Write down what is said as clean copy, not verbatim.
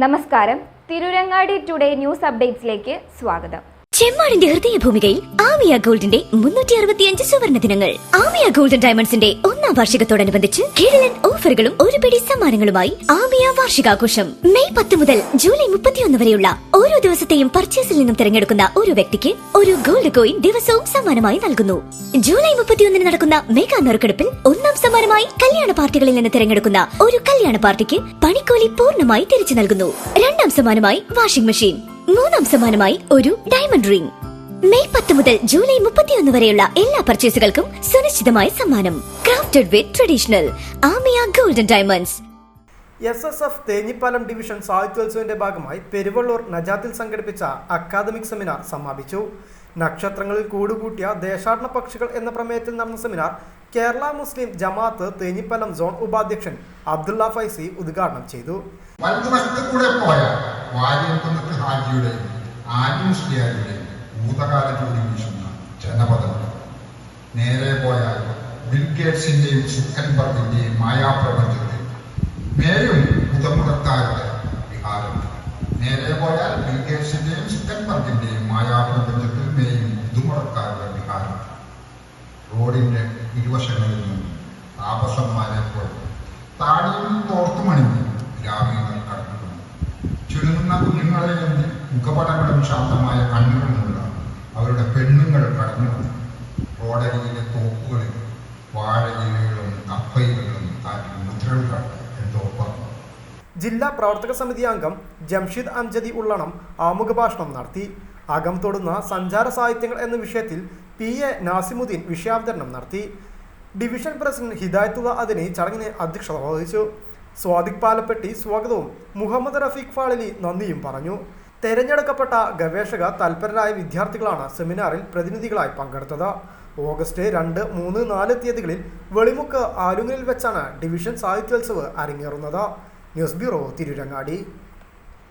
നമസ്കാരം, Tirurangadi today news അപ്ഡേറ്റ്സിലേക്ക് സ്വാഗതം. ചെമ്മാടിന്റെ ഹൃദയഭൂമികയിൽ ആമിയ ഗോൾഡിന്റെ 365 സുവർണ ദിനങ്ങൾ. ആമിയ ഗോൾഡൻ ഡയമണ്ട്സിന്റെ 1ാം വാർഷികത്തോടനുബന്ധിച്ച് കിടിലൻ ഓഫറുകളും ഒരു പിടി സമ്മാനങ്ങളുമായി ആമിയ വാർഷികാഘോഷം മെയ് 10 മുതൽ ജൂലൈ 31 വരെയുള്ള ഓരോ ദിവസത്തെയും പർച്ചേസിൽ നിന്നും തിരഞ്ഞെടുക്കുന്ന ഒരു വ്യക്തിക്ക് ഒരു ഗോൾഡ് കോയിൻ ദിവസവും സമ്മാനമായി നൽകുന്നു. ജൂലൈ 31 നടക്കുന്ന മെഗാ നറുക്കെടുപ്പിൽ 1ാം സമ്മാനമായി കല്യാണ പാർട്ടികളിൽ നിന്ന് തിരഞ്ഞെടുക്കുന്ന ഒരു കല്യാണ പാർട്ടിക്ക് പണിക്കൂലി പൂർണ്ണമായി തിരിച്ചു നൽകുന്നു. 2ാം സമ്മാനമായി വാഷിംഗ് മെഷീൻ, 3ാം സമ്മാനമായി ഒരു ഡയമണ്ട് റിംഗ്. മെയ് 10 മുതൽ ജൂലൈ 31 വരെയുള്ള എല്ലാ പർച്ചേസുകൾക്കും സുനിശ്ചിതമായ സമ്മാനം. ക്രാഫ്റ്റഡ് വിത്ത് ട്രഡീഷണൽ ആമിയ golden diamonds. SSF Thenhipalam division സാഹിത്യോത്സവത്തിന്റെ ഭാഗമായി പെരുവള്ളൂർ നജാത്തിൽ സംഘടിപ്പിച്ച അക്കാദമിക് സെമിനാർ സമാപിച്ചു. നക്ഷത്രങ്ങളിൽ കൂടുകൂട്ടിയ ദേശാടന പക്ഷികൾ എന്ന പ്രമേയത്തിൽ നടന്ന സെമിനാർ കേരള മുസ്ലിം ജമാഅത്ത് തേഞ്ഞിപ്പാലം സോൺ ഉപാധ്യക്ഷൻ അബ്ദുള്ള ഫൈസി ഉദ്ഘാടനം ചെയ്തു. വലതുവശത്തുകൂടെ പോയ വാര്യംകുന്നത്ത് ഹാജിയുടെയും ആര്യമുസ്ലിയാരുടെയും ഭൂതകാലത്തോടെ വീശുന്ന ജനപദം, നേരെ പോയാൽ ബിൽഗേറ്റ്സിന്റെയും സുക്കൻബർഗിന്റെയും മായാപ്രപഞ്ചത്തിൽ മേലും പുതമുടക്കാരുടെ വിഹാരം, നേരെ പോയാൽ ബിൽഗേറ്റ്സിന്റെയും സുക്കൻബർഗിന്റെയും മായാപ്രപഞ്ചത്തിൽ മേയും പുതുമുടക്കാരുടെ വിഹാരം. റോഡിന്റെ ഇരുവശങ്ങളിൽ നിന്നും താപസന്മാരെ പോലെ താടിയിൽ തോർത്തുമണിഞ്ഞ് ഗ്രാമീണർ കടന്നു. ചുരുങ്ങുന്ന കുഞ്ഞുങ്ങളെയും മുഖപടങ്ങളും ശാന്തമായ കണ്ണുകളുമുള്ള അവരുടെ പെണ്ണുങ്ങൾ കടന്നു. റോഡരിയിലെ തോക്കുകളിൽ വാഴയിലകളും കപ്പയിലും കാറ്റിൽ മുദ്രകൾ എന്തോ പറഞ്ഞു. ജില്ലാ പ്രവർത്തക സമിതി അംഗം ജംഷിദ് അംജദി ഉള്ളണം ആമുഖ ഭാഷണം നടത്തി. അകം തൊടുന്ന സഞ്ചാര സാഹിത്യങ്ങൾ എന്ന വിഷയത്തിൽ PA നാസിമുദ്ദീൻ വിഷയാവതരണം നടത്തി. ഡിവിഷൻ പ്രസിഡന്റ് ഹിദായത്തുള്ള അതിനെ ചടങ്ങിന് അധ്യക്ഷത വഹിച്ചു. സ്വാദിഖ് പാലപ്പെട്ടി സ്വാഗതവും മുഹമ്മദ് റഫീഖ് ഫാളിലി നന്ദിയും പറഞ്ഞു. തെരഞ്ഞെടുക്കപ്പെട്ട ഗവേഷക തൽപരരായ വിദ്യാർത്ഥികളാണ് സെമിനാറിൽ പ്രതിനിധികളായി പങ്കെടുത്തത്. ഓഗസ്റ്റ് 2, 3, 4 തീയതികളിൽ വെളിമുക്ക് ആലുങ്ങലിൽ വെച്ചാണ് ഡിവിഷൻ സാഹിത്യോത്സവ് അരങ്ങേറുന്നത്. News bureau, Tirurangadi.